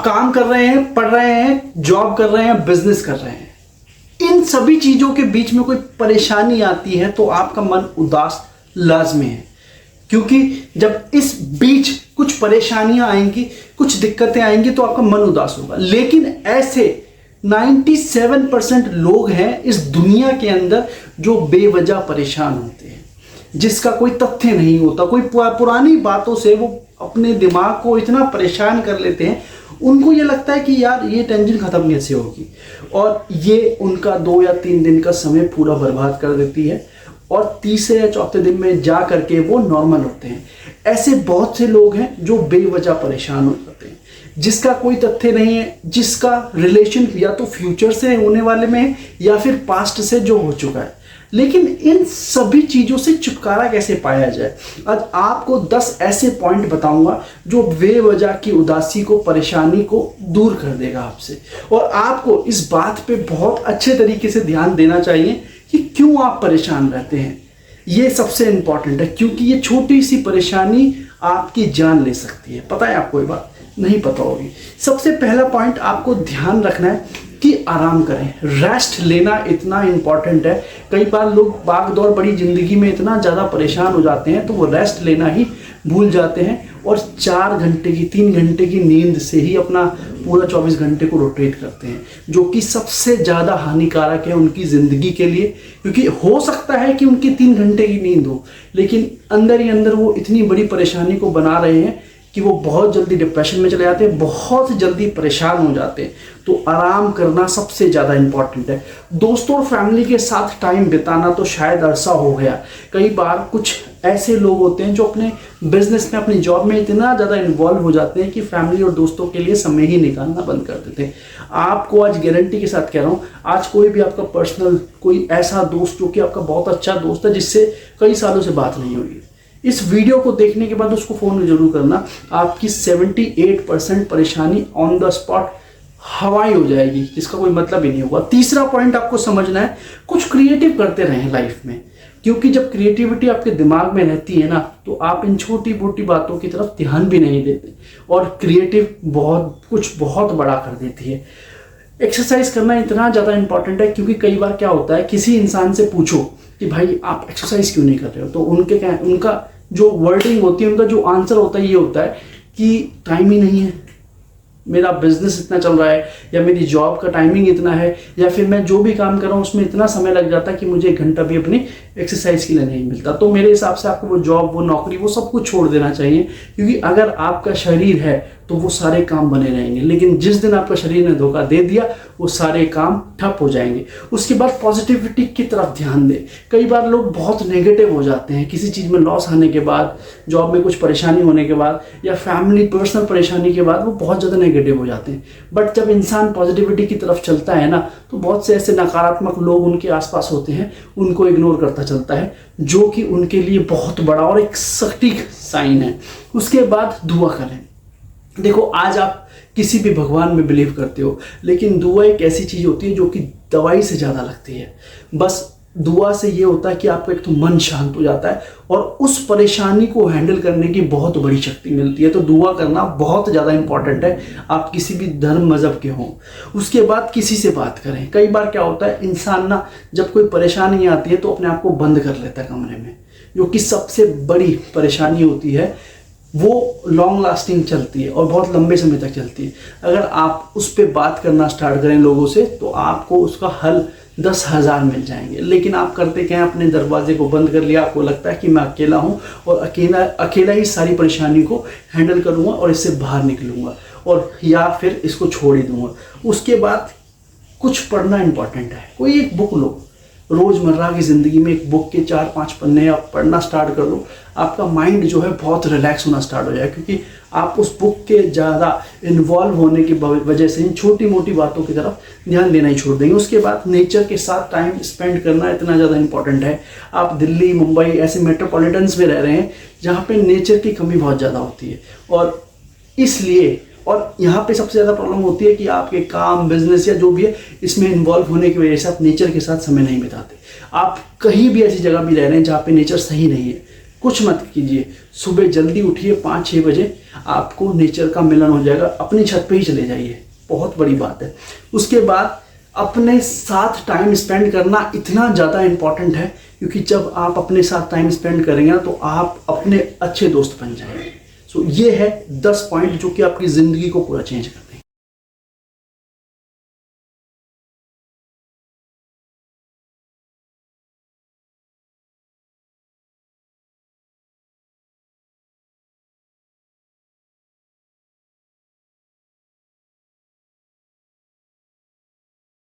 आप काम कर रहे हैं, पढ़ रहे हैं, जॉब कर रहे हैं, बिजनेस कर रहे हैं, इन सभी चीजों के बीच में कोई परेशानी आती है तो आपका मन उदास लाजमी है। क्योंकि जब इस बीच कुछ परेशानियां आएंगी, कुछ दिक्कतें आएंगी तो आपका मन उदास होगा। लेकिन ऐसे 97% लोग हैं इस दुनिया के अंदर जो बेवजह परेशान होते हैं, जिसका कोई तथ्य नहीं होता। कोई पुरानी बातों से वो अपने दिमाग को इतना परेशान कर लेते हैं, उनको ये लगता है कि यार ये टेंशन खत्म कैसे होगी, और ये उनका 2 या 3 दिन का समय पूरा बर्बाद कर देती है और तीसरे या चौथे दिन में जा करके वो नॉर्मल होते हैं। ऐसे बहुत से लोग हैं जो बेवजह परेशान हो जाते हैं, जिसका कोई तथ्य नहीं है, जिसका रिलेशन या तो फ्यूचर से होने वाले में है या फिर पास्ट से जो हो चुका है। लेकिन इन सभी चीज़ों से छुटकारा कैसे पाया जाए, आज आपको 10 ऐसे पॉइंट बताऊंगा जो बेवजह की उदासी को, परेशानी को दूर कर देगा आपसे। और आपको इस बात पे बहुत अच्छे तरीके से ध्यान देना चाहिए कि क्यों आप परेशान रहते हैं। ये सबसे इंपॉर्टेंट है, क्योंकि ये छोटी सी परेशानी आपकी जान ले सकती है। पता है आपको ये बात? नहीं पता होगी। सबसे पहला पॉइंट आपको ध्यान रखना है कि आराम करें, रेस्ट लेना इतना इंपॉर्टेंट है। कई बार लोग भाग दौड़ बड़ी जिंदगी में इतना ज़्यादा परेशान हो जाते हैं तो वो रेस्ट लेना ही भूल जाते हैं और 4 घंटे की, 3 घंटे की नींद से ही अपना पूरा 24 घंटे को रोटेट करते हैं, जो कि सबसे ज़्यादा हानिकारक है उनकी ज़िंदगी के लिए। क्योंकि हो सकता है कि उनकी 3 घंटे की नींद हो, लेकिन अंदर ही अंदर वो इतनी बड़ी परेशानी को बना रहे हैं कि वो बहुत जल्दी डिप्रेशन में चले जाते हैं, बहुत जल्दी परेशान हो जाते हैं। तो आराम करना सबसे ज़्यादा इम्पॉर्टेंट है। दोस्तों और फैमिली के साथ टाइम बिताना तो शायद अरसा हो गया। कई बार कुछ ऐसे लोग होते हैं जो अपने बिजनेस में, अपनी जॉब में इतना ज़्यादा इन्वॉल्व हो जाते हैं कि फैमिली और दोस्तों के लिए समय ही निकालना बंद कर देते हैं। आपको आज गारंटी के साथ कह रहा हूँ, आज कोई भी आपका पर्सनल कोई ऐसा दोस्त जो कि आपका बहुत अच्छा दोस्त है, जिससे कई सालों से बात नहीं हुई, इस वीडियो को देखने के बाद उसको फ़ोन जरूर करना। आपकी 78% परेशानी ऑन द स्पॉट हवाई हो जाएगी, जिसका कोई मतलब ही नहीं होगा। तीसरा पॉइंट आपको समझना है, कुछ क्रिएटिव करते रहें लाइफ में, क्योंकि जब क्रिएटिविटी आपके दिमाग में रहती है ना, तो आप इन छोटी मोटी बातों की तरफ ध्यान भी नहीं देते और क्रिएटिव बहुत बड़ा कर देती है। एक्सरसाइज करना इतना ज़्यादा इंपॉर्टेंट है, क्योंकि कई बार क्या होता है, किसी इंसान से पूछो कि भाई आप एक्सरसाइज क्यों नहीं कर रहे हो, तो उनका जो वर्डिंग होती है, उनका जो आंसर होता है ये होता है कि टाइम ही नहीं है, मेरा बिजनेस इतना चल रहा है, या मेरी जॉब का टाइमिंग इतना है, या फिर मैं जो भी काम कर रहा हूँ उसमें इतना समय लग जाता है कि मुझे 1 घंटा भी अपनी एक्सरसाइज के लिए नहीं मिलता। तो मेरे हिसाब से आपको वो जॉब, वो नौकरी, वो सब कुछ छोड़ देना चाहिए, क्योंकि अगर आपका शरीर है तो वो सारे काम बने रहेंगे, लेकिन जिस दिन आपका शरीर ने धोखा दे दिया वो सारे काम ठप हो जाएंगे। उसके बाद पॉजिटिविटी की तरफ ध्यान दें। कई बार लोग बहुत नेगेटिव हो जाते हैं किसी चीज़ में लॉस आने के बाद, जॉब में कुछ परेशानी होने के बाद, या फैमिली पर्सनल परेशानी के बाद वो बहुत ज़्यादा नेगेटिव हो जाते हैं। बट जब इंसान पॉजिटिविटी की तरफ चलता है ना, तो बहुत से ऐसे नकारात्मक लोग उनके आसपास होते हैं, उनको इग्नोर करता चलता है, जो कि उनके लिए बहुत बड़ा और एक सटीक साइन है। उसके बाद दुआ करें। देखो, आज आप किसी भी भगवान में बिलीव करते हो, लेकिन दुआ एक ऐसी चीज़ होती है जो कि दवाई से ज़्यादा लगती है। बस दुआ से ये होता है कि आपका एक तो मन शांत हो जाता है और उस परेशानी को हैंडल करने की बहुत बड़ी शक्ति मिलती है। तो दुआ करना बहुत ज़्यादा इंपॉर्टेंट है, आप किसी भी धर्म मज़हब के हों। उसके बाद किसी से बात करें। कई बार क्या होता है, इंसान ना जब कोई परेशानी आती है तो अपने आप को बंद कर लेता है कमरे में, जो कि सबसे बड़ी परेशानी होती है। वो लॉन्ग लास्टिंग चलती है और बहुत लंबे समय तक चलती है। अगर आप उस पर बात करना स्टार्ट करें लोगों से, तो आपको उसका हल 10,000 मिल जाएंगे। लेकिन आप करते क्या हैं, अपने दरवाजे को बंद कर लिया। आपको लगता है कि मैं अकेला हूँ और अकेला ही सारी परेशानी को हैंडल करूँगा और इससे बाहर निकलूँगा, और या फिर इसको छोड़ ही दूँगा। उसके बाद कुछ पढ़ना इंपॉर्टेंट है। कोई एक बुक लो, रोज़मर्रा की ज़िंदगी में एक बुक के 4-5 पन्ने आप पढ़ना स्टार्ट कर दो, आपका माइंड जो है बहुत रिलैक्स होना स्टार्ट हो जाए, क्योंकि आप उस बुक के ज़्यादा इन्वॉल्व होने की वजह से इन छोटी मोटी बातों की तरफ ध्यान देना ही छोड़ देंगे। उसके बाद नेचर के साथ टाइम स्पेंड करना इतना ज़्यादा इंपॉर्टेंट है। आप दिल्ली, मुंबई ऐसे मेट्रोपॉलिटन्स में रह रहे हैं जहाँ पे नेचर की कमी बहुत ज़्यादा होती है, और इसलिए और यहाँ पे सबसे ज़्यादा प्रॉब्लम होती है कि आपके काम, बिजनेस या जो भी है, इसमें इन्वॉल्व होने की वजह से आप नेचर के साथ समय नहीं बिताते। आप कहीं भी ऐसी जगह भी रह रहे हैं जहाँ पे नेचर सही नहीं है, कुछ मत कीजिए, सुबह जल्दी उठिए 5-6 बजे, आपको नेचर का मिलन हो जाएगा। अपनी छत पे ही चले जाइए, बहुत बड़ी बात है। उसके बाद अपने साथ टाइम स्पेंड करना इतना ज़्यादा इम्पॉर्टेंट है, क्योंकि जब आप अपने साथ टाइम स्पेंड करेंगे ना तो आप अपने अच्छे दोस्त बन जाएंगे। सो ये है 10 पॉइंट जो कि आपकी ज़िंदगी को पूरा चेंज कर